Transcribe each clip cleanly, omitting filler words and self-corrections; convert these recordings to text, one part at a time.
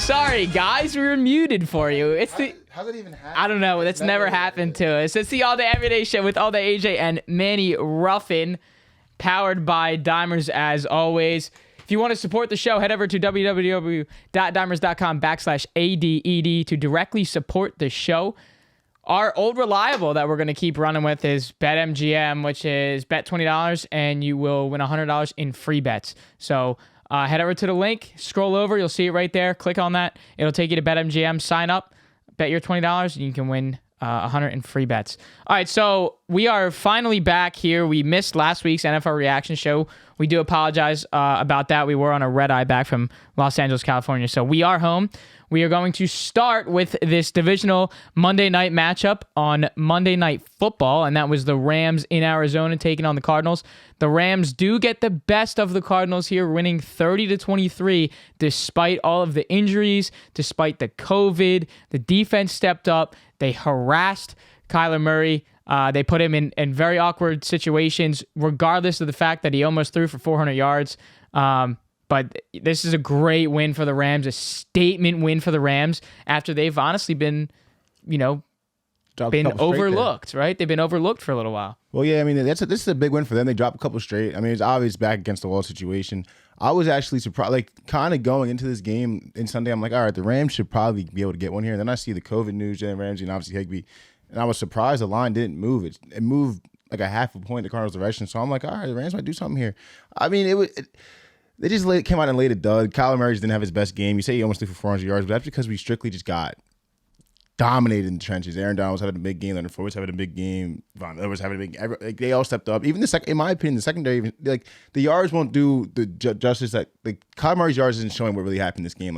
Sorry, guys. We were muted for you. How's it even happen? I don't know. That's never happened to us. It's the All Day Everyday Show with All Day AJ and Manny Ruffin, powered by Dimers as always. If you want to support the show, head over to www.dimers.com/ADED to directly support the show. Our old reliable that we're going to keep running with is BetMGM, which is bet $20 and you will win $100 in free bets. So head over to the link, scroll over, you'll see it right there. Click on that. It'll take you to BetMGM. Sign up, bet your $20, and you can win 100 in free bets. All right, so we are finally back here. We missed last week's NFL reaction show. We do apologize about that. We were on a red eye back from Los Angeles, California. So we are home. We are going to start with this divisional Monday night matchup on Monday Night Football, and that was the Rams in Arizona taking on the Cardinals. The Rams do get the best of the Cardinals here, winning 30-23, despite all of the injuries, despite the COVID. The defense stepped up. They harassed Kyler Murray. They put him in very awkward situations, regardless of the fact that he almost threw for 400 yards. But this is a great win for the Rams, a statement win for the Rams after they've honestly been, overlooked, right? They've been overlooked for a little while. Well, yeah, I mean, this is a big win for them. They dropped a couple straight. I mean, it's obvious back against the wall situation. I was actually surprised, kind of going into this game in Sunday, I'm like, all right, the Rams should probably be able to get one here. And then I see the COVID news, Jalen Ramsey and obviously Higbee, and I was surprised the line didn't move. It moved like a half a point the Cardinals' direction. So I'm like, all right, the Rams might do something here. I mean, they just came out and laid a dud. Kyler Murray didn't have his best game. You say he almost threw for 400 yards, but that's because we strictly just got dominated in the trenches. Aaron Donald was having a big game. Leonard Floyd was having a big game. Von Miller was having a big game. Like, they all stepped up. Even in my opinion, the secondary, the yards won't do the justice that Kyler Murray's yards isn't showing what really happened in this game.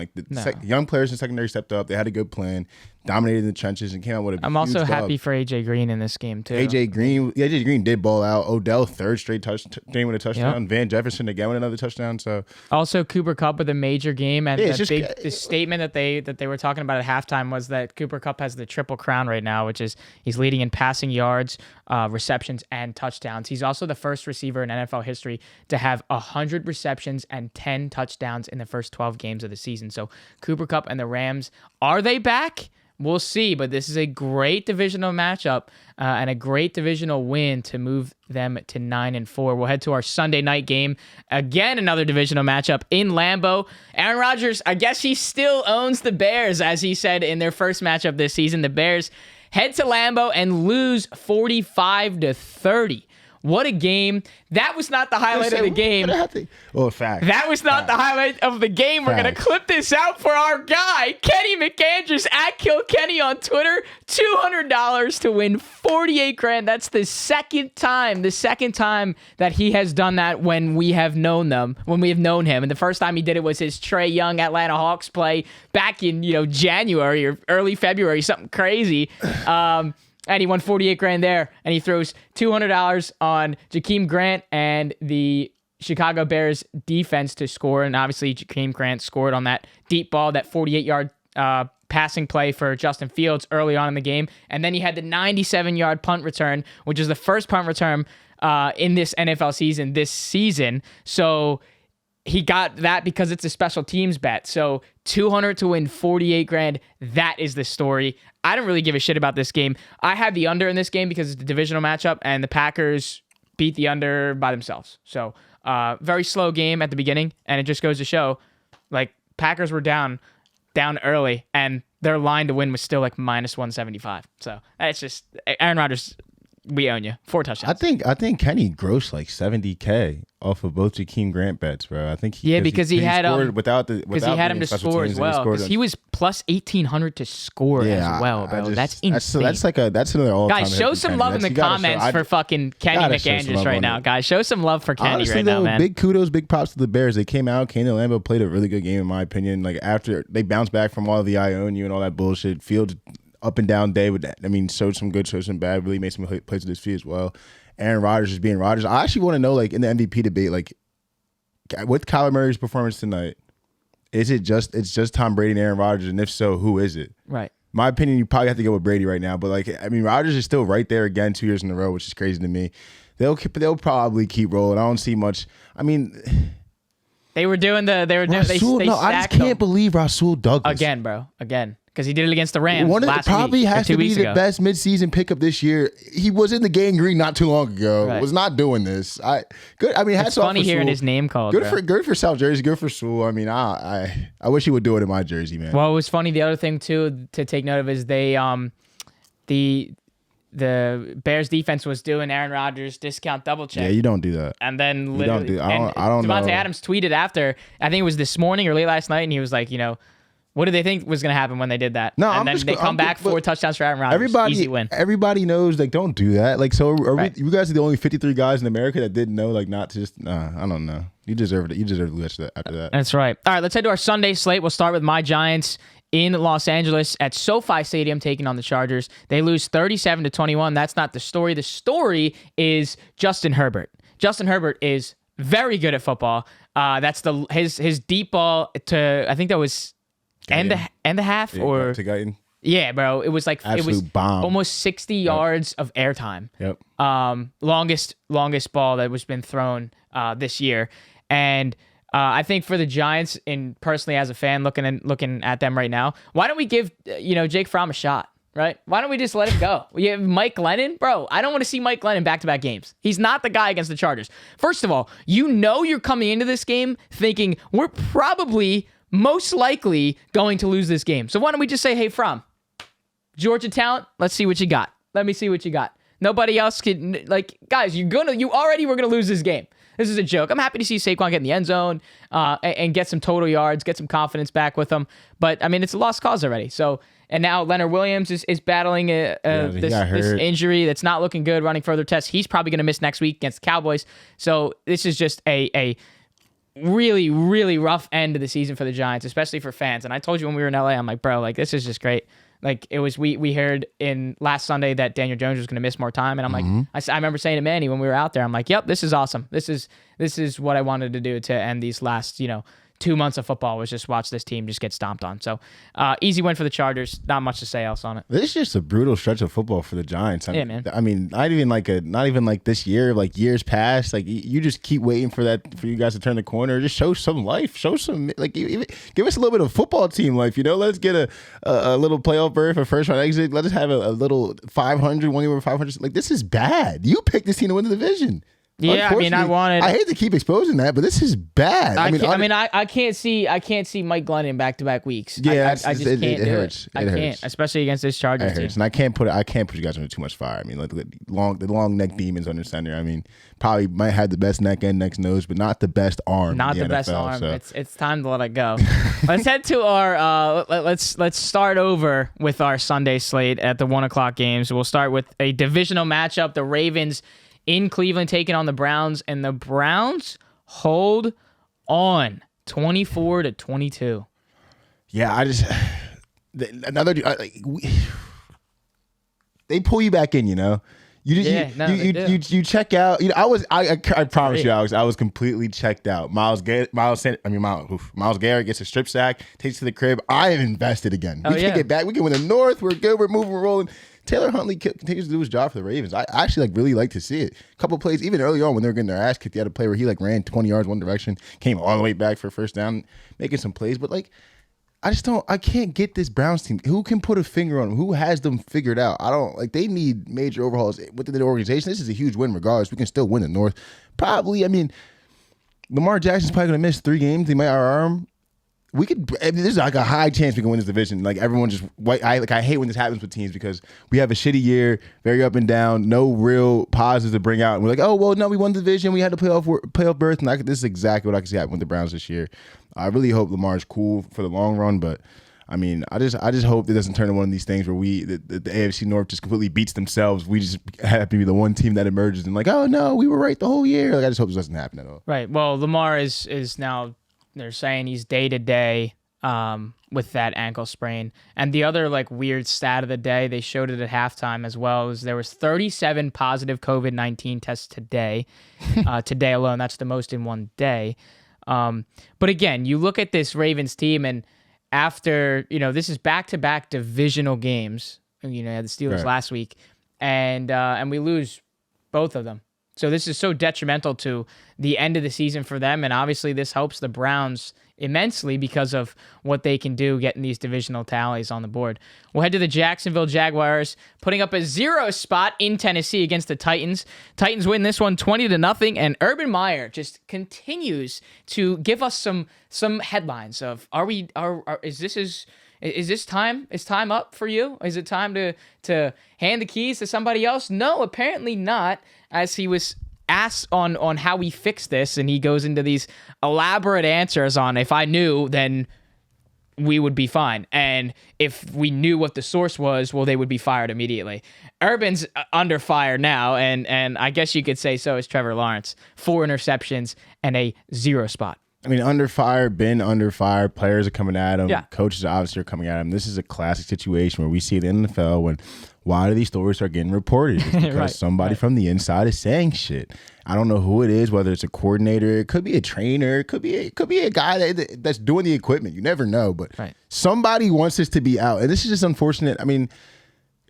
Young players in the secondary stepped up. They had a good plan, dominated in the trenches, and came out with a I'm also happy for AJ Green in this game too. AJ Green did ball out. Odell third straight game with a touchdown. Yep. Van Jefferson again with another touchdown. So also Cooper Kupp with a major game, and the statement that they were talking about at halftime was that Cooper Kupp has the triple crown right now, which is he's leading in passing yards, receptions, and touchdowns. He's also the first receiver in NFL history to have 100 receptions and 10 touchdowns in the first 12 games of the season. So Cooper Kupp and the Rams, are they back? We'll see, but this is a great divisional matchup and a great divisional win to move them to 9-4. We'll head to our Sunday night game. Again, another divisional matchup in Lambeau. Aaron Rodgers, I guess he still owns the Bears, as he said in their first matchup this season. The Bears head to Lambeau and lose 45-30. What a game. That was not the highlight of the game. Oh, fact. That was not the highlight of the game. We're going to clip this out for our guy, Kenny McAndrews, at Kilkenny on Twitter. $200 to win $48,000. That's the second time that he has done that when we have known him. And the first time he did it was his Trae Young Atlanta Hawks play back in, January or early February, something crazy. And he won $48,000 there, and he throws $200 on Jakeem Grant and the Chicago Bears defense to score. And obviously, Jakeem Grant scored on that deep ball, that 48-yard passing play for Justin Fields early on in the game. And then he had the 97-yard punt return, which is the first punt return in this NFL season this season. So he got that because it's a special teams bet. So $200 to win $48,000. That is the story. I don't really give a shit about this game. I had the under in this game because it's a divisional matchup, and the Packers beat the under by themselves. So very slow game at the beginning, and it just goes to show, Packers were down early, and their line to win was still minus 175. So it's just Aaron Rodgers. We own you. 4 touchdowns. I think Kenny grossed $70K off of both Jakeem Grant bets, bro. I think because he had him to score as well. Because he was plus 1,800 to score as well, bro. That's insane. That's another all-time. Guys, show some love in the comments for fucking Kenny McAndrews right now, guys. Show some love for Kenny right now, man. Big kudos, big props to the Bears. They came to Lambeau, played a really good game in my opinion. After they bounced back from all the I own you and all that bullshit, Fields up and down day with that. I mean, showed some good, showed some bad. Really made some plays with his feet as well. Aaron Rodgers is being Rodgers. I actually want to know, in the MVP debate, with Kyler Murray's performance tonight, it's just Tom Brady and Aaron Rodgers, and if so, who is it? Right. My opinion, you probably have to go with Brady right now, but Rodgers is still right there again 2 years in a row, which is crazy to me. They'll probably keep rolling. I don't see much. I mean, They were doing they Rasul, they I just stacked can't them. believe Rasul Douglas. Again, bro. Again. Because he did it against the Rams Probably week, has or 2 to be weeks the ago. best midseason pickup this year. He was in the gang green not too long ago. Right. Was not doing this. Good. I mean, hats It's off funny for hearing Sewell. his name called. Good for South Jersey. Good for Sewell. I mean, I wish he would do it in my jersey, man. Well, it was funny. The other thing too to take note of is the Bears defense was doing Aaron Rodgers discount double check. Yeah, you don't do that. And then You literally, don't do. I don't Devontae know. Adams tweeted after. I think it was this morning or late last night, and he was like, what did they think was going to happen when they did that? No, and then they come back 4 touchdowns for Aaron Rodgers. Easy win. Everybody knows, like, don't do that. Like, so Right. you guys are the only 53 guys in America that didn't know, like, not to just. I don't know. You deserve it. You deserve to lose after that. That's right. All right, let's head to our Sunday slate. We'll start with my Giants in Los Angeles at SoFi Stadium taking on the Chargers. They lose 37-21. That's not the story. The story is Justin Herbert. Justin Herbert is very good at football. That's his deep ball to, I think that was end a half Yeah, or to Guyton. yeah, bro. It was like Absolute bomb. almost 60 yards of airtime. Yep. Longest ball that was been thrown this year, and I think for the Giants, and personally as a fan looking at them right now, why don't we give Jake Fromm a shot? Right? Why don't we just let him go? We have Mike Glennon. Bro, I don't want to see Mike Glennon back-to-back games. He's not the guy against the Chargers. First of all, you're coming into this game thinking we're probably most likely going to lose this game. So why don't we just say, hey, Fromm, Georgia talent, let's see what you got. Let me see what you got. Nobody else can, guys, you already were going to lose this game. This is a joke. I'm happy to see Saquon get in the end zone and get some total yards, get some confidence back with him. But, I mean, it's a lost cause already. So, and now Leonard Williams is battling this injury that's not looking good, running further tests. He's probably going to miss next week against the Cowboys. So this is just a really, really rough end of the season for the Giants, especially for fans. And I told you when we were in LA, I'm like, bro, this is just great. It was, we heard in last Sunday that Daniel Jones was going to miss more time. And I'm like, I remember saying to Manny when we were out there, I'm like, yep, this is awesome. This is what I wanted to do to end these last, 2 months of football, was just watch this team just get stomped on. So easy win for the Chargers. Not much to say else on it. This is just a brutal stretch of football for the Giants. Yeah, man. I mean, not even like this year, like years past. Like, you just keep waiting for you guys to turn the corner. Just show some life. Show some, give us a little bit of football team life. Let's get a little playoff berth, a first round exit. Let us have a little 500, 1 year 500. Like, this is bad. You picked this team to win the division. Yeah, I mean, I hate to keep exposing that, but this is bad. I can't see Mike Glennon back-to-back weeks. Yeah, I just can't do hurts. it. I can't, especially against this Chargers team. And I can't put you guys under too much fire. I mean, the long neck demons under center. I mean, probably might have the best neck and next nose, but not the best arm. Not in the best NFL, arm. So. It's time to let it go. Let's head to our let's start over with our Sunday slate at the 1:00 games. We'll start with a divisional matchup. The Ravens in Cleveland taking on the Browns, and the Browns hold on 24-22. Yeah, they pull you back in, You check out. I promise you, Alex, I was completely checked out. Miles Garrett gets a strip sack, takes it to the crib. I am invested again. We can get back. We can win the North. We're good. We're moving. We're rolling. Taylor Huntley continues to do his job for the Ravens. I actually really like to see it. A couple plays, even early on when they were getting their ass kicked, he had a play where he ran 20 yards one direction, came all the way back for a first down, making some plays. But I can't get this Browns team. Who can put a finger on them? Who has them figured out? They need major overhauls within the organization. This is a huge win regardless. We can still win the North. Probably, Lamar Jackson's probably going to miss 3 games. They might arm. This is like a high chance we can win this division. Like, everyone just I hate when this happens with teams because we have a shitty year, very up and down, no real positives to bring out. And we're like, oh well, no, we won the division, we had the playoff berth, and this is exactly what I can see happen with the Browns this year. I really hope Lamar's cool for the long run, but I just hope it doesn't turn into one of these things where the AFC North just completely beats themselves. We just have to be the one team that emerges and like, oh no, we were right the whole year. I just hope this doesn't happen at all. Right. Well, Lamar is now. They're saying he's day-to-day with that ankle sprain. And the other weird stat of the day, they showed it at halftime as well, is there was 37 positive COVID-19 tests today. Today alone, that's the most in one day. But again, you look at this Ravens team, and after, this is back-to-back divisional games. You had the Steelers last week, and we lose both of them. So this is so detrimental to the end of the season for them. And obviously this helps the Browns immensely because of what they can do getting these divisional tallies on the board. We'll head to the Jacksonville Jaguars, putting up a 0 spot in Tennessee against the Titans. Titans win this one 20-0, and Urban Meyer just continues to give us some headlines of is this time? Is time up for you? Is it time to hand the keys to somebody else? No, apparently not, as he was asked on how we fix this, and he goes into these elaborate answers on, if I knew, then we would be fine. And if we knew what the source was, well, they would be fired immediately. Urban's under fire now, and I guess you could say so is Trevor Lawrence. 4 interceptions and a 0 spot. I mean, under fire, been under fire. Players are coming at him. Yeah. Coaches obviously are coming at him. This is a classic situation where we see it in the NFL when why do these stories start getting reported? It's because somebody from the inside is saying shit. I don't know who it is, whether it's a coordinator, it could be a trainer, it could be a guy that's doing the equipment. You never know, but somebody wants this to be out. And this is just unfortunate. I mean,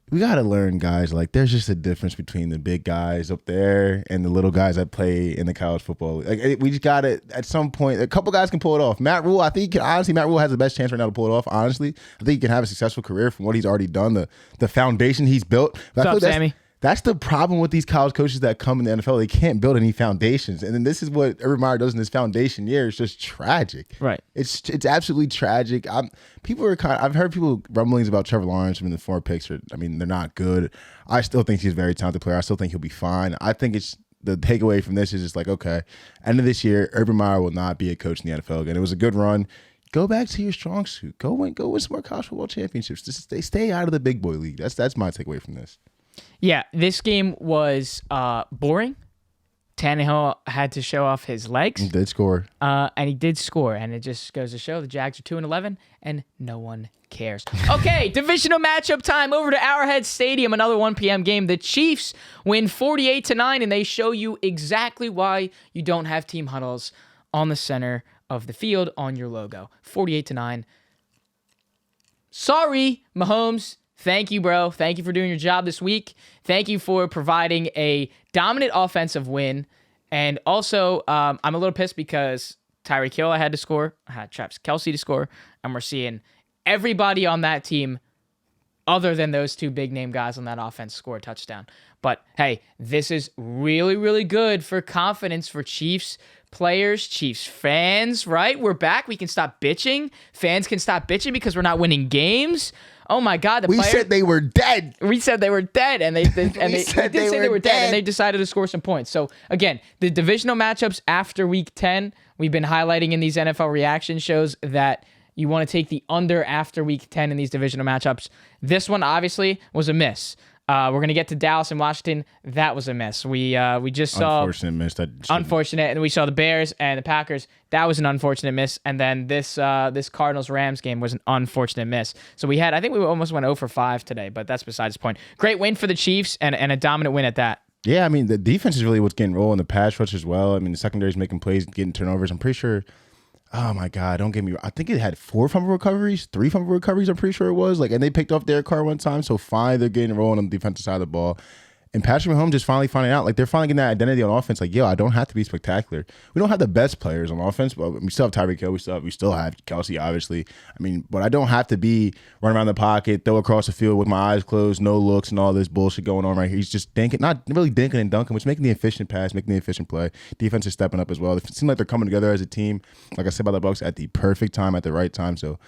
we got to learn, guys, like there's just a difference between the big guys up there and the little guys that play in the college football. Like we just got to, at some point, a couple guys can pull it off. Matt Rule, I think, honestly, Matt Rule has the best chance right now to pull it off, honestly. I think he can have a successful career from what he's already done, the foundation he's built. What's up, Sammy? That's the problem with these college coaches that come in the NFL. They can't build any foundations. And then this is what Urban Meyer does in his foundation year. It's just tragic. Right. It's absolutely tragic. I've heard people rumblings about Trevor Lawrence from the 4 picks. They're not good. I still think he's a very talented player. I still think he'll be fine. I think it's the takeaway from this is just like, okay, end of this year, Urban Meyer will not be a coach in the NFL again. It was a good run. Go back to your strong suit. Go win some more college football championships. Stay out of the big boy league. That's my takeaway from this. Yeah, this game was boring. Tannehill had to show off his legs. He did score. And he did score. And it just goes to show the Jags are 2-11, and no one cares. Okay, divisional matchup time. Over to Arrowhead Stadium, another 1 p.m. game. The Chiefs win 48-9, and they show you exactly why you don't have team huddles on the center of the field on your logo. 48-9. Sorry, Mahomes. Thank you, bro. Thank you for doing your job this week. Thank you for providing a dominant offensive win. And also, I'm a little pissed because Tyreek Hill had to score. I had Travis Kelce to score. And we're seeing everybody on that team, other than those 2 big-name guys on that offense, score a touchdown. But, hey, this is really, really good for confidence for Chiefs players, Chiefs fans, right? We're back. We can stop bitching. Fans can stop bitching because we're not winning games. Oh my God! We said they were dead. We said they were dead, and they did say they were dead, and they decided to score some points. So again, the divisional matchups after Week 10, we've been highlighting in these NFL reaction shows that you want to take the under after Week 10 in these divisional matchups. This one obviously was a miss. We're gonna get to Dallas and Washington. That was a miss. We just saw unfortunate miss. Unfortunate, and we saw the Bears and the Packers. That was an unfortunate miss. And then this Cardinals Rams game was an unfortunate miss. So I think we almost went 0 for 5 today, but that's besides the point. Great win for the Chiefs and a dominant win at that. Yeah, I mean the defense is really what's getting rolling. The pass rush as well. I mean the secondary is making plays, getting turnovers. I'm pretty sure. Oh my God! Don't get me wrong. I think it had 4 fumble recoveries, 3 fumble recoveries. I'm pretty sure it was and they picked off Derek Carr one time. So finally, they're getting rolling on the defensive side of the ball. And Patrick Mahomes just finally finding out, they're finally getting that identity on offense. Like, yo, I don't have to be spectacular. We don't have the best players on offense, but we still have Tyreek Hill. We still have Kelce, obviously. I mean, but I don't have to be running around the pocket, throw across the field with my eyes closed, no looks, and all this bullshit going on right here. He's just not really dinking and dunking, which is making the efficient pass, making the efficient play. Defense is stepping up as well. It seems like they're coming together as a team, like I said about the Bucs, at the perfect time, at the right time. So,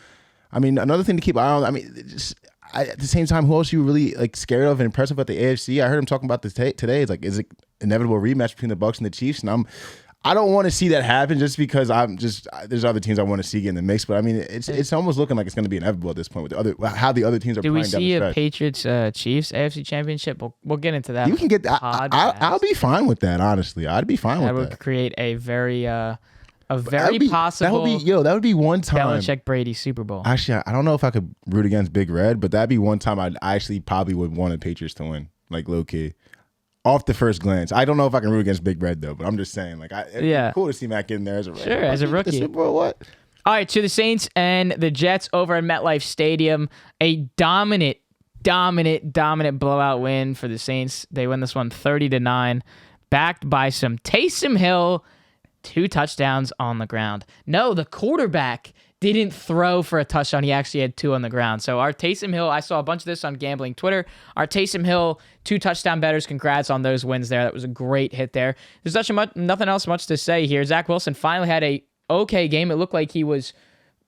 I mean, another thing to keep an eye on, I mean, at the same time, who else are you really scared of and impressed with at the AFC? I heard him talking about this today. It's is it inevitable rematch between the Bucs and the Chiefs? And I don't want to see that happen just because there's other teams I want to see get in the mix. But I mean, it's almost looking like it's going to be inevitable at this point with how the other teams are playing. Do we see a Patriots Chiefs AFC Championship? We'll get into that. You can get that. I'll be fine with that. Honestly, I'd be fine with that. That would create a very possible. That would be one time. Belichick Brady Super Bowl. Actually, I don't know if I could root against Big Red, but that'd be one time I actually probably would want the Patriots to win, low key. Off the first glance, I don't know if I can root against Big Red though, but I'm just saying, it's cool to see Mac in there as a rookie. Sure, as a rookie. The Super Bowl, what? All right, to the Saints and the Jets over at MetLife Stadium, a dominant blowout win for the Saints. They win this one 30-9. backed by some Taysom Hill, 2 touchdowns on the ground. No, the quarterback didn't throw for a touchdown. He actually had 2 on the ground. So our Taysom Hill, I saw a bunch of this on Gambling Twitter. Our Taysom Hill, 2 touchdown bettors. Congrats on those wins there. That was a great hit there. There's nothing else much to say here. Zach Wilson finally had a okay game. It looked like he was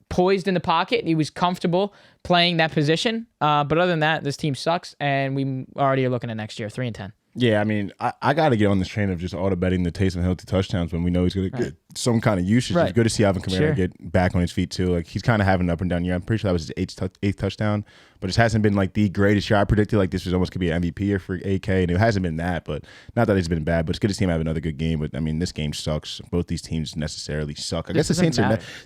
poised in the pocket. He was comfortable playing that position. But other than that, this team sucks, and we already are looking at next year, 3-10. Yeah, I mean, I got to get on this train of just auto betting the Taysom Hill to touchdowns when we know he's going to get some kind of usage. It's good to see Alvin Kamara get back on his feet too. Like, he's kind of having an up and down year. I'm pretty sure that was his eighth touchdown, but it hasn't been like the greatest year. I predicted like this was almost going to be an MVP year for AK, and it hasn't been that. But not that it's been bad, but it's good to see him have another good game. But I mean, this game sucks. Both these teams necessarily suck. I guess the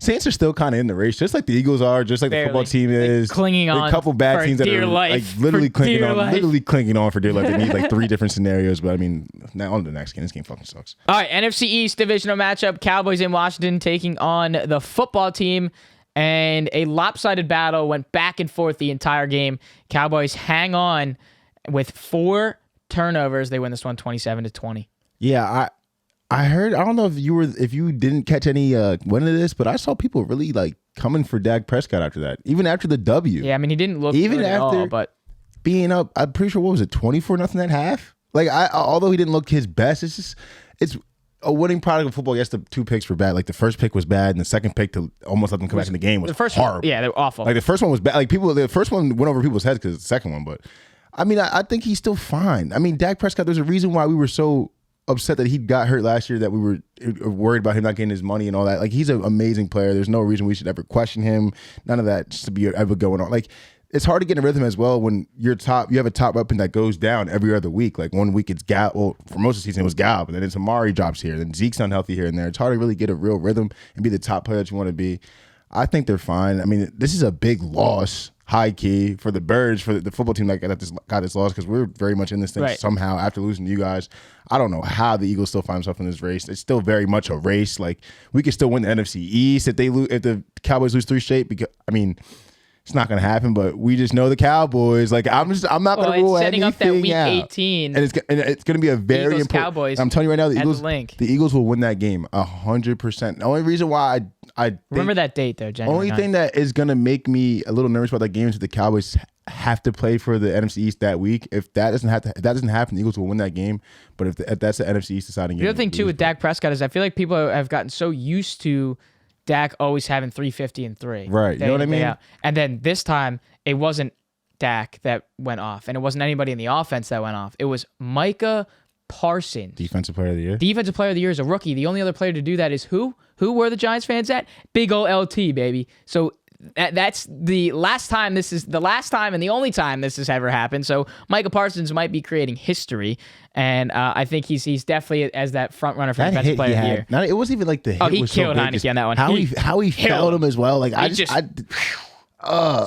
Saints are still kind of in the race, just like the Eagles are, just like the football team is. Clinging on. A couple bad teams that are like literally clinging on for dear life. They need like 3 different scenarios. But I mean, now on to the next game. This game fucking sucks. All right, NFC East divisional matchup: Cowboys in Washington taking on the football team. And a lopsided battle went back and forth the entire game. Cowboys hang on with 4 turnovers. They win this one 27-20. Yeah, I heard. I don't know if you didn't catch any win of this, but I saw people really like coming for Dak Prescott after that, even after the W. Yeah, I mean, he didn't look even good after at all, but being up, I'm pretty sure, what was it, 24-0 at half? Like, although he didn't look his best, it's a winning product of football. Yes, the 2 picks were bad. Like, the first pick was bad, and the second pick to almost let them come back in the game was horrible. Yeah, they were awful. Like, the first one was bad. Like, the first one went over people's heads because it's the second one. But I mean, I think he's still fine. I mean, Dak Prescott. There's a reason why we were so upset that he got hurt last year, that we were worried about him not getting his money and all that. Like, he's an amazing player. There's no reason we should ever question him. None of that just to be ever going on. Like, it's hard to get in a rhythm as well when you have a top weapon that goes down every other week. Like, one week it's Gallup. Well, for most of the season it was Gallup, and then it's Amari drops here, then Zeke's unhealthy here and there. It's hard to really get a real rhythm and be the top player that you want to be. I think they're fine. I mean, this is a big loss, high key, for the Birds, for the football team that got this loss, because we're very much in this thing somehow after losing to you guys. I don't know how the Eagles still find themselves in this race. It's still very much a race. Like, we could still win the NFC East if the Cowboys lose 3 straight. Because I mean, it's not going to happen, but we just know the Cowboys. Like, I'm not going to rule anything out. Setting up that week 18. And it's going to be a very important. Cowboys. I'm telling you right now, the Eagles will win that game 100%. The only reason why I remember that date though, January 9th. Only thing that is going to make me a little nervous about that game is that the Cowboys have to play for the NFC East that week. If that doesn't happen, the Eagles will win that game. But if that's the NFC East deciding game. The other thing too with Dak Prescott is I feel like people have gotten so used to Dak always having 350 and 3. Right. You know what I mean? And then this time, it wasn't Dak that went off, and it wasn't anybody in the offense that went off. It was Micah Parsons. Defensive Player of the Year? Defensive Player of the Year is a rookie. The only other player to do that is who? Who were the Giants fans at? Big ol' LT, baby. So that's the last time and the only time this has ever happened. So Micah Parsons might be creating history, and I think he's definitely as that front runner for Defensive Player of the Year. It wasn't even like the hit. Oh, he killed Heineke on that one. How he felt him as well. Like, I just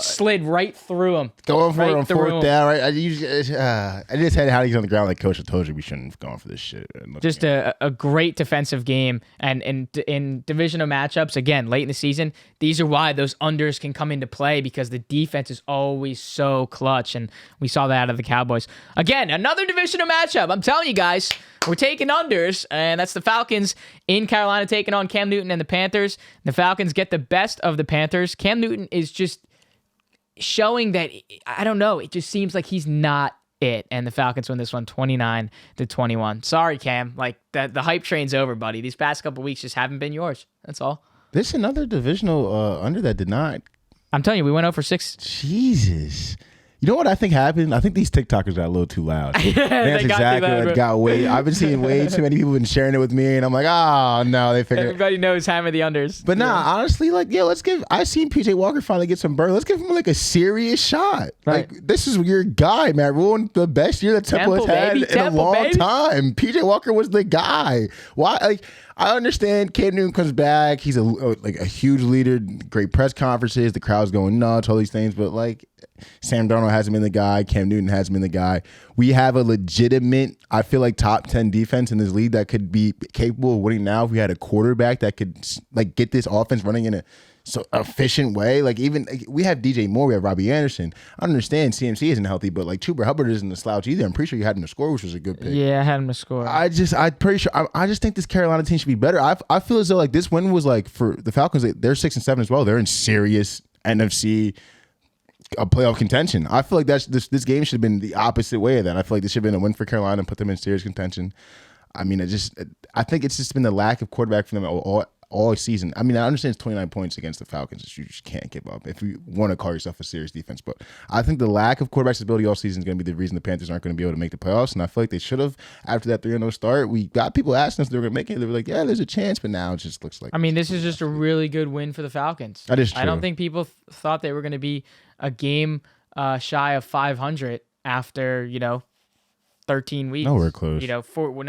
slid right through him. Going for it on 4th down, right? I just had Heineke on the ground like, Coach, I told you we shouldn't have gone for this shit. Just a great defensive game. And in divisional matchups, again, late in the season, these are why those unders can come into play, because the defense is always so clutch. And we saw that out of the Cowboys. Again, another divisional matchup. I'm telling you guys, we're taking unders, and that's the Falcons in Carolina taking on Cam Newton and the Panthers. The Falcons get the best of the Panthers. Cam Newton is just showing that, I don't know, it just seems like he's not it, and the Falcons win this one 29-21. Sorry, Cam. Like, the hype train's over, buddy. These past couple weeks just haven't been yours. That's all. This is another divisional under that did not. I'm telling you, we went 0 for 6. Jesus. You know what I think happened? I think these TikTokers got a little too loud. That's exactly what got way. I've been seeing way too many people been sharing it with me, and I'm like, oh no, they figured. Everybody knows hammer the unders. But honestly, like, yeah, I seen PJ Walker finally get some burn. Let's give him like a serious shot. Right. Like, this is your guy, man. Ruined the best year that Temple has had in a long time. PJ Walker was the guy. Why? Like, I understand Cam Newton comes back. He's a huge leader, great press conferences. The crowd's going nuts, all these things. But like, Sam Darnold hasn't been the guy. Cam Newton hasn't been the guy. We have a legitimate, I feel like, top 10 defense in this league that could be capable of winning now if we had a quarterback that could like get this offense running in a so efficient way. Like even we have DJ Moore, we have Robbie Anderson. I understand CMC isn't healthy, but like Chuba Hubbard isn't a slouch either. I'm pretty sure you had him to score, which was a good pick. Yeah, I had him to score. I'm pretty sure. I just think this Carolina team should be better. I feel as though like this win was like for the Falcons. They're 6-7 as well. They're in serious NFC playoff contention. I feel like this game should have been the opposite way of that. I feel like this should have been a win for Carolina and put them in serious contention. I mean, I think it's just been the lack of quarterback for them all season. I mean, I understand it's 29 points against the Falcons. You just can't give up if you want to call yourself a serious defense. But I think the lack of quarterback stability all season is going to be the reason the Panthers aren't going to be able to make the playoffs. And I feel like they should have after that 3-0 start. We got people asking us if they were going to make it. They were like, yeah, there's a chance. But now it just looks like. I mean, this is just a really good win for the Falcons. That is true. I don't think people thought they were going to be a game shy of 500 after, 13 weeks. No, we're close. Now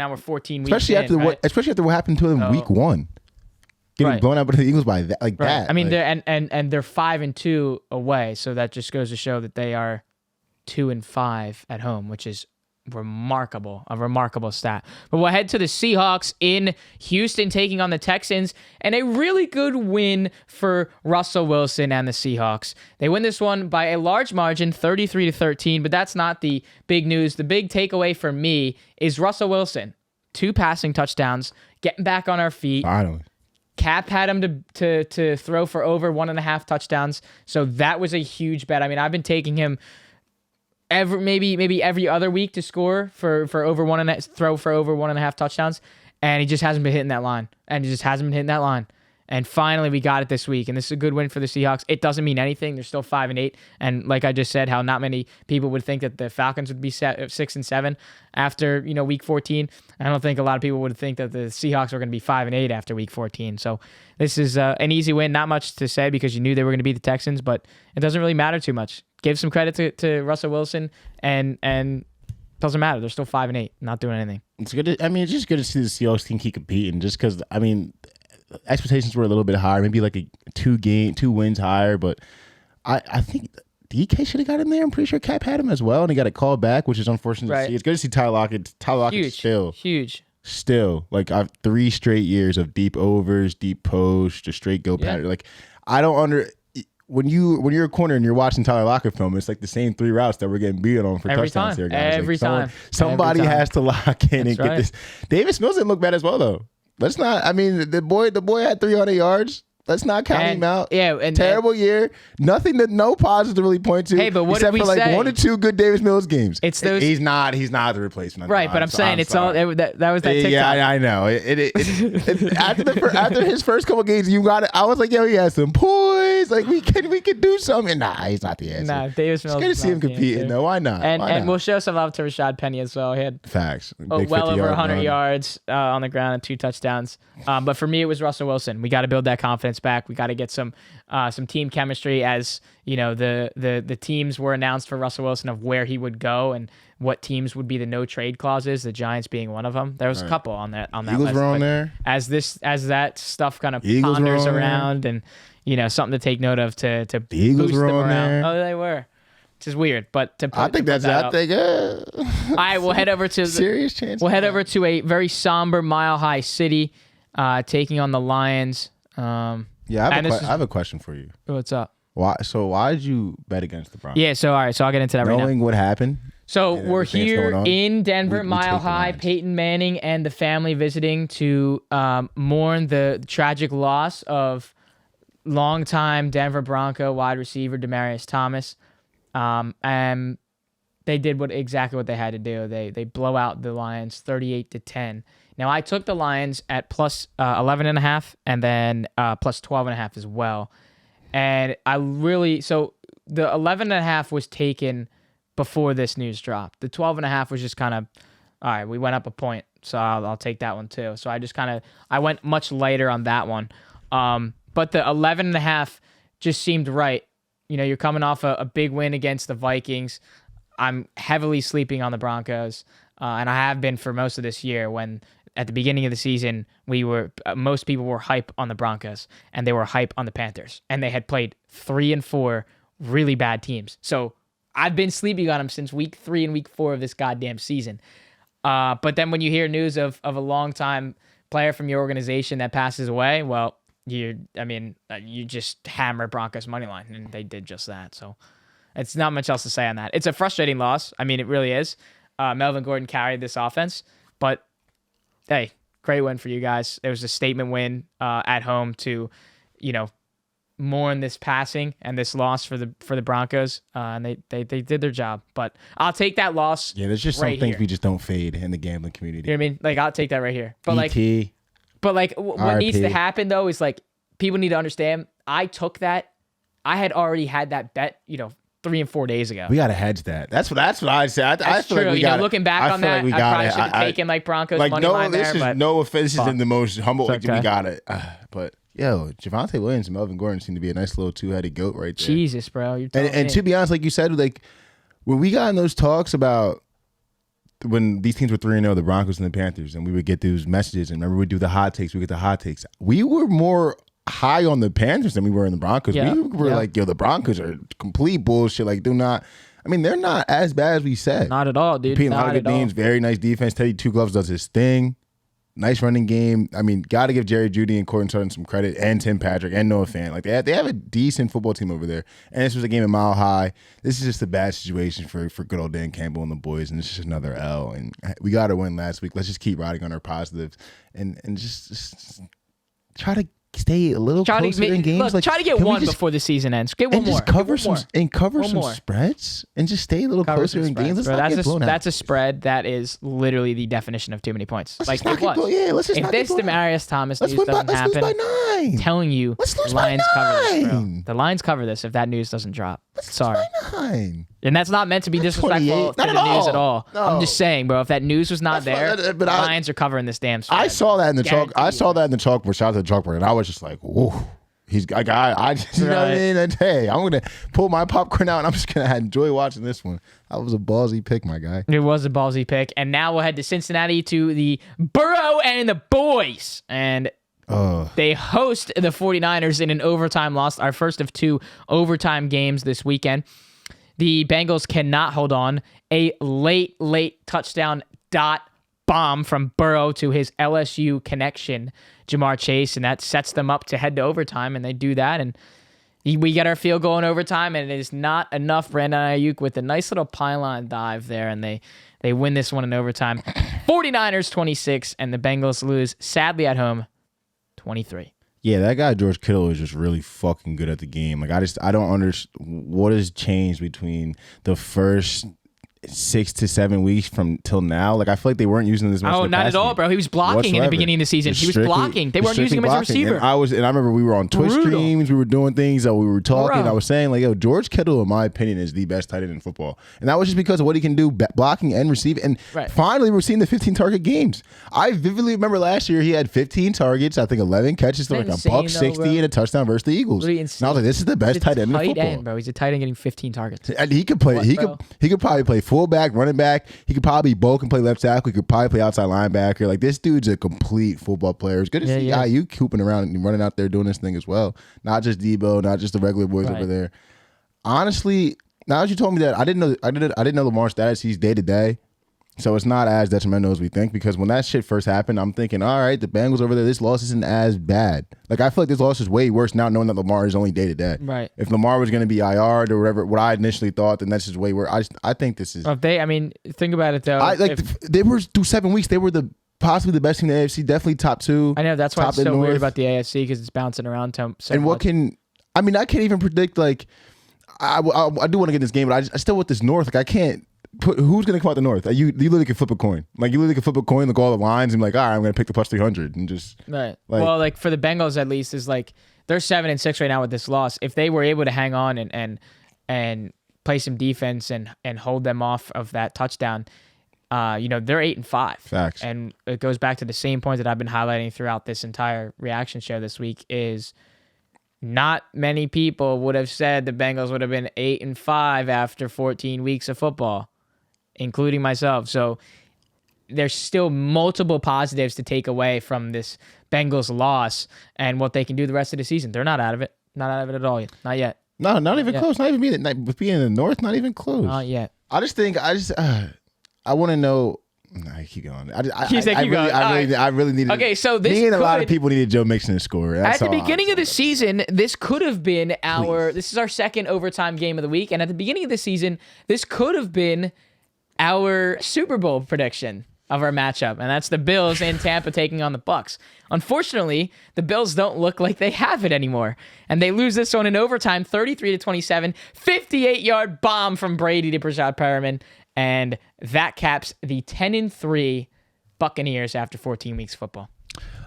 we're 14 weeks especially after right? Especially after what happened to them week 1. Getting blown out by the Eagles by that, like that. I mean, like, they're 5-2 away, so that just goes to show that they are 2-5 at home, which is a remarkable stat. But we'll head to the Seahawks in Houston taking on the Texans, and a really good win for Russell Wilson and the Seahawks. They win this one by a large margin, 33-13, but that's not the big news. The big takeaway for me is Russell Wilson, 2 passing touchdowns, getting back on our feet. Finally. Cap had him to throw for over 1.5 touchdowns, so that was a huge bet. I mean, I've been taking him maybe every other week to score for over 1.5 touchdowns, and he just hasn't been hitting that line. And finally, we got it this week, and this is a good win for the Seahawks. It doesn't mean anything; they're still 5-8, and like I just said, how not many people would think that the Falcons would be 6-7 after week 14. I don't think a lot of people would think that the Seahawks are going to be 5-8 after week 14. So this is an easy win. Not much to say because you knew they were going to beat the Texans, but it doesn't really matter too much. Give some credit to Russell Wilson, and doesn't matter. They're still 5-8, not doing anything. It's good. It's just good to see the Seahawks team keep competing. Just because expectations were a little bit higher, maybe like a 2 wins higher, but I think DK should have got in there. I'm pretty sure Cap had him as well, and he got a call back, which is unfortunate to see. It's good to see Tyler Lockett. Tyler Lockett still like 3 straight years of deep overs, deep posts, just straight go pattern. Like I don't when you're a corner and you're watching Tyler Lockett film, it's like the same 3 routes that we're getting beat on for touchdowns here, guys. Every time. Somebody has to lock in and get this. Davis Mills didn't look bad as well though. Let's not. I mean, the boy had 300 yards. Let's not count him out. Yeah, and terrible year. No positives to really point to. Hey, but what except did we for like say? 1 or 2 good Davis Mills games. It's those. He's not the replacement. Right, but I'm saying it's all that was that TikTok. Yeah, I know. After his first couple games, you got it. I was like, yo, he has some poise. Like we could do something. Nah, he's not the answer. Nah, Davis Mills. It's good to see him competing though. Why not? And we'll show some love to Rashad Penny as well. He had facts. Well over 100 yards on the ground and 2 touchdowns. But for me, it was Russell Wilson. We got to build that confidence back. We got to get some team chemistry as the teams were announced for Russell Wilson of where he would go and what teams would be the no trade clauses. The Giants being one of them. There was a couple on that Eagles list. Were on there. As that stuff kind of ponders around and something to take note of to the Eagles boost were them on around. there. Oh, they were. Which is weird, but I think that's up. All right, we'll head over to serious chance. We'll head over to a very somber Mile High City, taking on the Lions. Yeah, I have a question for you. What's up? Why did you bet against the Broncos? Yeah, all right, so I'll get into that right now. Knowing what happened. So we're here in Denver, Mile High, Peyton Manning and the family visiting to mourn the tragic loss of longtime Denver Bronco wide receiver Demaryius Thomas. And they did exactly what they had to do. They blow out the Lions 38-10. Now I took the Lions at plus 11.5 and then plus 12.5 as well. And so the 11.5 was taken before this news dropped. The 12.5 was just kind of, all right, we went up a point, so I'll take that one too. So I went much lighter on that one. But the 11.5 just seemed right. You're coming off a big win against the Vikings. I'm heavily sleeping on the Broncos, and I have been for most of this year when at the beginning of the season, most people were hype on the Broncos, and they were hype on the Panthers, and they had played 3 and 4 really bad teams. So I've been sleeping on them since week 3 and week 4 of this goddamn season. But then when you hear news of a longtime player from your organization that passes away, well, you just hammer Broncos money line, and they did just that. So it's not much else to say on that. It's a frustrating loss. I mean, it really is. Melvin Gordon carried this offense, but hey, great win for you guys. It was a statement win at home to, mourn this passing and this loss for the Broncos, and they did their job. But I'll take that loss. Yeah, there's just some things we just don't fade in the gambling community. You know what I mean? Like, I'll take that right here. But ET, what needs to happen though is like people need to understand. I took that. I had already had that bet, 3 and 4 days ago. We gotta hedge that. That's what I said. I feel true. like we got. Looking back on that, I probably should have taken Broncos money line there. But no offense. This is in the most humble. Okay. We got it. But yo, Javonte Williams and Melvin Gordon seem to be a nice little two-headed goat right there. Jesus, bro. You're and to be honest, like you said, like when we got in those talks about when these teams were 3-0, the Broncos and the Panthers, and we would get those messages, and remember we'd do the hot takes. We get the hot takes. We were more high on the Panthers than we were in the Broncos. Yeah. We were like, yo, the Broncos are complete bullshit. Like, they're not. I mean, they're not as bad as we said. Not at all, dude. Competing a lot of good teams. Very nice defense. Teddy Two Gloves does his thing. Nice running game. I mean, got to give Jerry Jeudy and Courtland Sutton some credit, and Tim Patrick and Noah Fant. Like, they have a decent football team over there. And this was a game at Mile High. This is just a bad situation for good old Dan Campbell and the boys, and it's just another L. And we got to win last week. Let's just keep riding on our positives and just try to stay a little closer in games. Look, try to get one before the season ends. Get one more. Just cover some spreads and just stay a little closer in games. That's a spread that is literally the definition of too many points. If this Demaryius Thomas news doesn't happen, I'm telling you, the Lions cover this, bro. The Lions cover this if that news doesn't drop. Sorry. And that's not meant to be disrespectful to the news at all. No. I'm just saying, bro, if that news was not there, the Lions are covering this damn spread. I saw that in the chalk. I saw that in the chalkboard. Shout out to the chalkboard. And I was just like, whoa. He's a guy. You know what I mean? And, hey, I'm going to pull my popcorn out and I'm just going to enjoy watching this one. That was a ballsy pick, my guy. It was a ballsy pick. And now we'll head to Cincinnati to the Burrow and the boys. And they host the 49ers in an overtime loss, our first of 2 overtime games this weekend. The Bengals cannot hold on. A late touchdown dot bomb from Burrow to his LSU connection, Jamar Chase, and that sets them up to head to overtime, and they do that, and we get our field goal in overtime, and it is not enough. Brandon Ayuk with a nice little pylon dive there, and they win this one in overtime. 49ers 26, and the Bengals lose, sadly at home, 23. Yeah, that guy George Kittle is just really fucking good at the game. Like, I don't understand what has changed between the first 6 to 7 weeks from till now. Like, I feel like they weren't using this much. Oh, not at all, bro. He was blocking in the beginning of the season. He was blocking. They weren't using him as a receiver. And I remember we were on Twitch streams. We were doing things that we were talking. I was saying, like, yo, George Kittle, in my opinion, is the best tight end in football. And that was just because of what he can do, blocking and receiving. And finally, we're seeing the 15-target games. I vividly remember last year he had 15 targets, I think 11 catches to like $160 and a touchdown versus the Eagles. And I was like, this is the best tight end in football. Bro. He's a tight end getting 15 targets. And he could play. He could probably play fullback, running back. He could probably bulk and play left tackle. He could probably play outside linebacker. Like, this dude's a complete football player. It's good to see Ayuk hooping around and running out there doing this thing as well. Not just Debo, not just the regular boys over there. Honestly, now that you told me that, I didn't know Lamar's status. He's day to day, so it's not as detrimental as we think. Because when that shit first happened, I'm thinking, all right, the Bengals over there, this loss isn't as bad. Like, I feel like this loss is way worse now, knowing that Lamar is only day to day. Right. If Lamar was going to be IR or whatever, what I initially thought, then that's just way worse. I think this is. Think about it though. They were through 7 weeks. They were possibly the best team in the AFC. Definitely top 2. I know that's why it's so weird about the AFC because it's bouncing around so and what much. I can't even predict. Like, I do want to get in this game, but I still with this North. Like, I can't. Who's going to come out the North? You literally can flip a coin. Like, you literally can flip a coin, look all the lines, and be like, all right, I'm going to pick the plus 300 and just. Right. Well, like for the Bengals at least is like they're 7-6 right now with this loss. If they were able to hang on and play some defense and hold them off of that touchdown, they're 8-5. Facts. And it goes back to the same point that I've been highlighting throughout this entire reaction show this week is. Not many people would have said the Bengals would have been 8-5 after 14 weeks of football, including myself. So there's still multiple positives to take away from this Bengals loss and what they can do the rest of the season. They're not out of it. Not out of it at all. Not yet. No, not even close. Not even being in the North. Not even close. Not yet. I want to know. I keep going. I really needed. Okay, so this me and a lot of people needed Joe Mixon to score. At the beginning of the season, this could have been this is our second overtime game of the week, and at the beginning of the season, this could have been our Super Bowl prediction of our matchup, and that's the Bills in Tampa taking on the Bucs. Unfortunately, the Bills don't look like they have it anymore, and they lose this one in overtime, 33-27, 58-yard bomb from Brady to Brashad Perriman, and that caps the 10-3 Buccaneers after 14 weeks of football.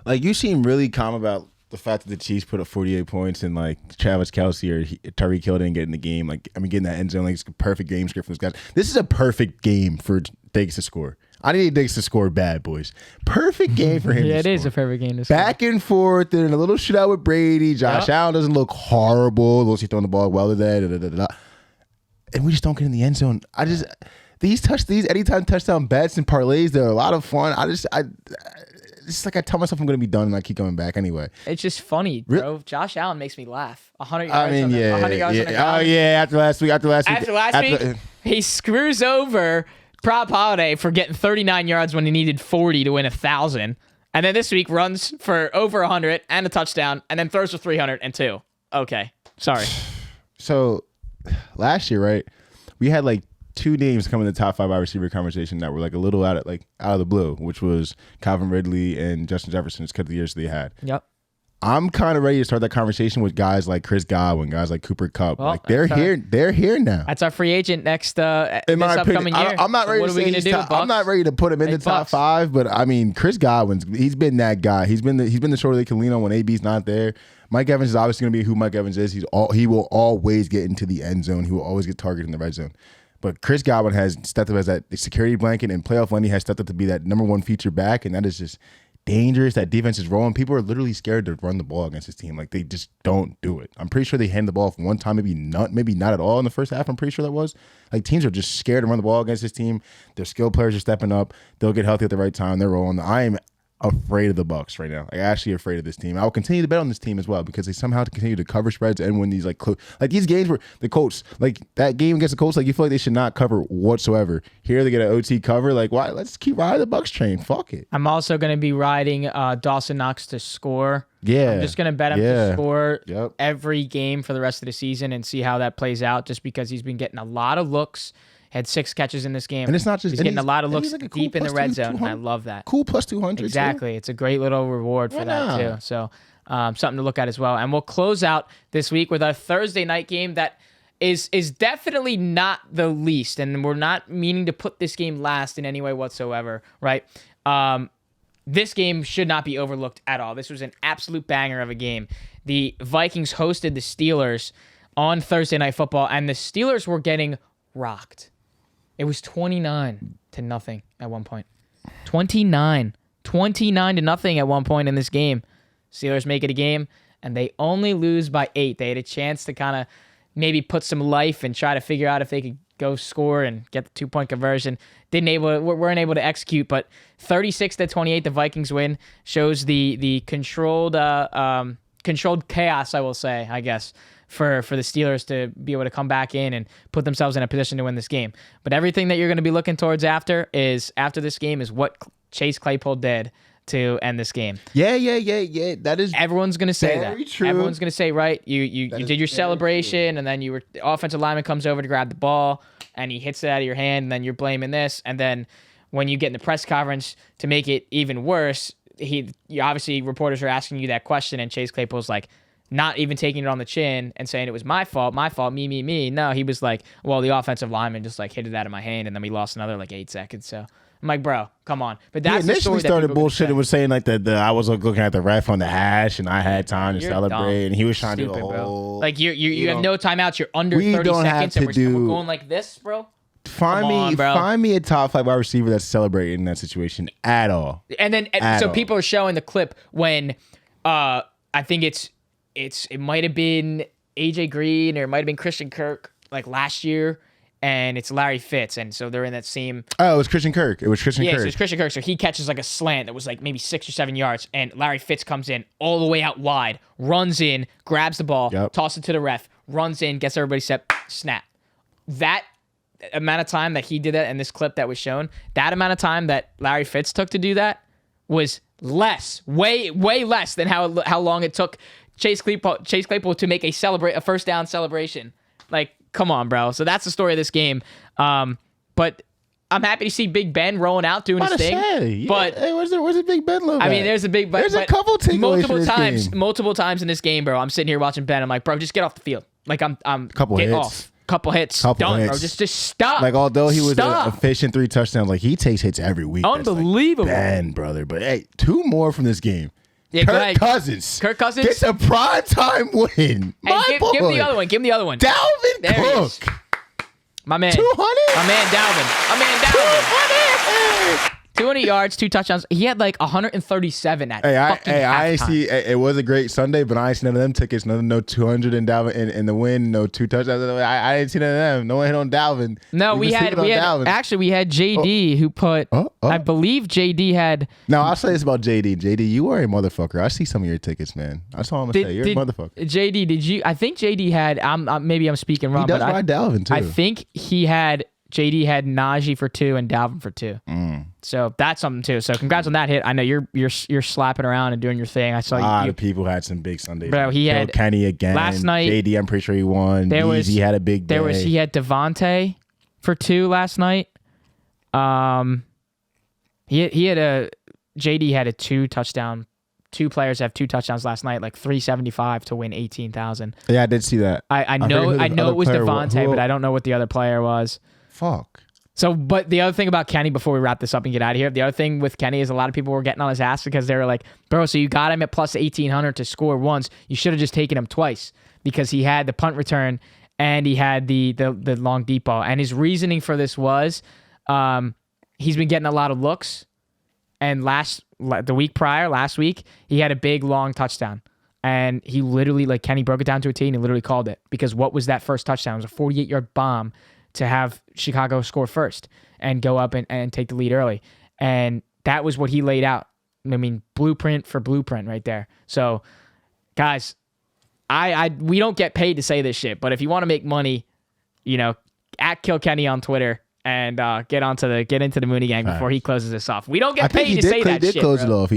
Like, you seem really calm about the fact that the Chiefs put up 48 points and like Travis Kelce or Tyreek Hill didn't get in the game. Like, I mean, getting that end zone, like, it's a perfect game script for those guys. This is a perfect game for Diggs to score. I need Diggs to score bad, boys. Perfect game for him. Yeah, to it score. is a perfect game to score. Back and forth, and a little shootout with Brady. Josh Allen doesn't look horrible. He's throwing the ball well today. And we just don't get in the end zone. These anytime touchdown bets and parlays, they're a lot of fun. It's like I tell myself I'm going to be done, and I keep going back anyway. It's just funny, bro. Josh Allen makes me laugh. 100 yards. I mean, 100 yards on the ground. Oh yeah, after last week, he screws over Prop Holiday for getting 39 yards when he needed 40 to win 1,000, and then this week runs for over 100 and a touchdown, and then throws for 302. Okay, sorry. So last year, right? We had like two names come in the top 5 wide receiver conversation that were like a little out of the blue, which was Calvin Ridley and Justin Jefferson. It's because of the years they had. Yep. I'm kind of ready to start that conversation with guys like Chris Godwin, guys like Cooper Kupp. Well, like they're here. They're here now. That's our free agent next this upcoming year. I'm not ready. What are we gonna do? I'm not ready to put him in the top 5, but I mean, Chris Godwin's he's been that guy. He's been the shoulder they can lean on when AB's not there. Mike Evans is obviously going to be who Mike Evans is. He will always get into the end zone. He will always get targeted in the red zone. But Chris Godwin has stepped up as that security blanket, and playoff Lenny has stepped up to be that number 1 feature back, and that is just dangerous. That defense is rolling. People are literally scared to run the ball against this team. Like, they just don't do it. I'm pretty sure they hand the ball off one time, maybe not at all in the first half. I'm pretty sure that was. Like, teams are just scared to run the ball against this team. Their skilled players are stepping up. They'll get healthy at the right time. They're rolling. I am afraid of the Bucs right now. Like, actually afraid of this team. I will continue to bet on this team as well because they somehow continue to cover spreads and win these like these games where the Colts, like that game against the Colts, like you feel like they should not cover whatsoever. Here they get an OT cover. Like, why? Let's keep riding the Bucs train. Fuck it. I'm also going to be riding Dawson Knox to score. Yeah. I'm just going to bet him to score every game for the rest of the season and see how that plays out just because he's been getting a lot of looks. Had 6 catches in this game. And it's not just he's getting a lot of looks like deep in the red zone. And I love that. Cool plus 200. Exactly. Too. It's a great little reward for that too. So something to look at as well. And we'll close out this week with our Thursday night game that is definitely not the least. And we're not meaning to put this game last in any way whatsoever, right? This game should not be overlooked at all. This was an absolute banger of a game. The Vikings hosted the Steelers on Thursday Night Football, and the Steelers were getting rocked. It was 29-0 at one point. 29-0 at one point in this game. Steelers make it a game, and they only lose by 8. They had a chance to kind of maybe put some life and try to figure out if they could go score and get the 2-point conversion. Weren't able to execute, but 36-28, the Vikings win. Shows the controlled chaos, I will say, I guess, for the Steelers to be able to come back in and put themselves in a position to win this game. But everything that you're going to be looking towards after this game is what Chase Claypool did to end this game. Yeah. That is everyone's going to say that. True. Everyone's going to say, right, you did your celebration, and then the offensive lineman comes over to grab the ball, and he hits it out of your hand, and then you're blaming this, and then when you get in the press conference to make it even worse, obviously reporters are asking you that question, and Chase Claypool's like, not even taking it on the chin and saying it was my fault, me. No, he was like, well, the offensive lineman just like hit it out of my hand, and then we lost another like 8 seconds. So I'm like, bro, come on. But that's the story. He started bullshit and was saying like I was looking at the ref on the hash, and I had time to celebrate, dumb. And he was trying to do a whole. Like you have no timeouts. You're under 30 seconds, and we're going like this, bro. Find me a top 5 wide receiver that's celebrating in that situation at all. And then people are showing the clip when I think it might have been AJ Green or it might have been Christian Kirk like last year, and it's Larry Fitz, and so they're in that same. Oh, it was Christian Kirk. So it's Christian Kirk. So he catches like a slant that was like maybe 6 or 7 yards, and Larry Fitz comes in all the way out wide, runs in, grabs the ball, tosses it to the ref, runs in, gets everybody set, snap. That amount of time that he did that in this clip that was shown, that amount of time that Larry Fitz took to do that was less, way less than how long it took Chase Claypool to make a first down celebration. Like, come on, bro. So that's the story of this game. But I'm happy to see Big Ben rolling out doing his thing. But hey, where's the Big Ben look? I mean, there's a big. There's a couple takeaways multiple times in this game, bro. I'm sitting here watching Ben. I'm like, bro, just get off the field. Like, I'm couple get hits. off. Couple hits. Done, bro. Just stop. Like, although he was efficient 3 touchdowns, like he takes hits every week. Unbelievable, like Ben, brother. But hey, 2 more from this game. Yeah, Kirk Cousins gets a primetime win. Give him the other one. Give him the other one. Dalvin Cook. My man. 200. My man Dalvin. 200 yards, 2 touchdowns. He had like 137 at halftime. I see. It was a great Sunday, but I ain't seen none of them tickets. No 200 in Dalvin in the win. No 2 touchdowns. I didn't see none of them. No one hit on Dalvin. No, we had JD who put. I believe JD had. Now I'll say this about JD. JD, you are a motherfucker. I see some of your tickets, man. That's all I'm gonna say. You're a motherfucker. JD, did you? I think JD had. Maybe I'm speaking wrong. He does ride Dalvin too. I think he had. JD had Najee for 2 and Dalvin for 2. So that's something too. So congrats on that hit. I know you're slapping around and doing your thing. I saw a lot of people had some big Sundays. Bro, he had Kenny again last night. JD, I'm pretty sure he won. He had a big day. He had Devontae for 2 last night. He had JD had a 2 touchdown. 2 players have 2 touchdowns last night, like 375 to win 18,000. Yeah, I did see that. I know it was Devontae, but I don't know what the other player was. Fuck. So, but the other thing about Kenny, before we wrap this up and get out of here, the other thing with Kenny is a lot of people were getting on his ass because they were like, bro, so you got him at plus 1,800 to score once. You should have just taken him twice because he had the punt return and he had the long deep ball. And his reasoning for this was he's been getting a lot of looks. And last week, he had a big, long touchdown. And he literally, like, Kenny broke it down to a T and he literally called it. Because what was that first touchdown? It was a 48-yard bomb to have Chicago score first and go up and take the lead early. And that was what he laid out. I mean, blueprint for blueprint right there. So, guys, we don't get paid to say this shit, but if you want to make money, at Kilkenny on Twitter and get into the Mooney Gang before he closes this off. We don't get paid to say that shit. He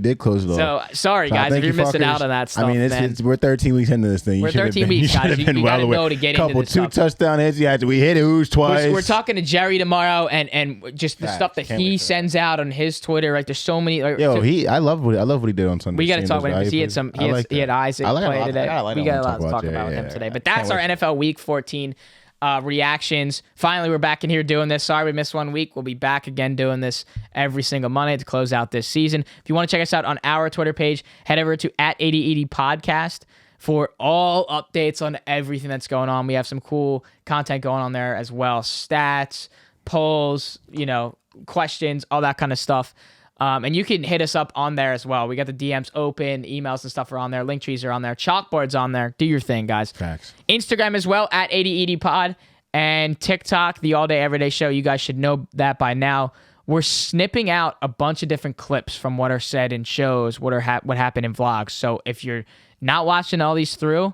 did close it off. So, sorry, guys, if you're missing out on that stuff. I mean, we're 13 weeks into this thing. We're 13 weeks, guys. You got to know to get into this stuff. 2 touchdown hits. We hit it twice. We're talking to Jerry tomorrow and just the stuff that he sends out on his Twitter. Like, there's so many. I love what he did on Sunday. We got to talk about him because he had Isaac play today. We got a lot to talk about with him today. But that's our NFL Week 14 reactions. Finally, we're back in here doing this. Sorry we missed 1 week. We'll be back again doing this every single Monday to close out this season. If you want to check us out on our Twitter page, head over to @8080 podcast for all updates on everything that's going on. We have some cool content going on there as well. Stats, polls, questions, all that kind of stuff. And you can hit us up on there as well. We got the DMs open, emails and stuff are on there. Link trees are on there. Chalkboard's on there. Do your thing, guys. Facts. Instagram as well, @8080pod. And TikTok, the All Day Everyday Show. You guys should know that by now. We're snipping out a bunch of different clips from what are said in shows, what happened in vlogs. So if you're not watching all these through,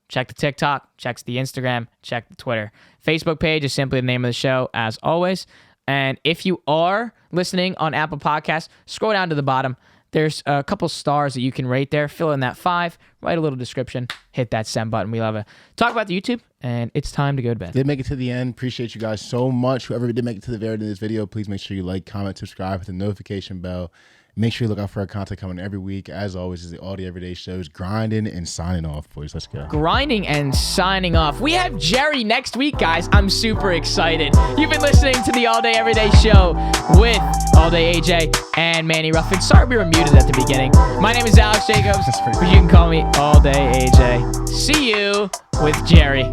check the TikTok, check the Instagram, check the Twitter. Facebook page is simply the name of the show, as always. And if you are listening on Apple Podcasts, scroll down to the bottom. There's a couple stars that you can rate there. Fill in that 5, write a little description, hit that send button. We love it. Talk about the YouTube, and it's time to go to bed. Did make it to the end. Appreciate you guys so much. Whoever did make it to the very end of this video, please make sure you like, comment, subscribe, hit the notification bell. Make sure you look out for our content coming every week. As always, is the All Day Everyday Shows. Grinding and signing off, boys. Let's go. Grinding and signing off. We have Jerry next week, guys. I'm super excited. You've been listening to the All Day Everyday Show with All Day AJ and Manny Ruffin. Sorry we were muted at the beginning. My name is Alex Jacobs, but you can call me All Day AJ. See you with Jerry.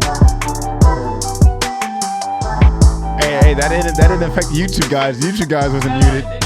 Hey, that didn't affect YouTube guys. YouTube guys wasn't muted.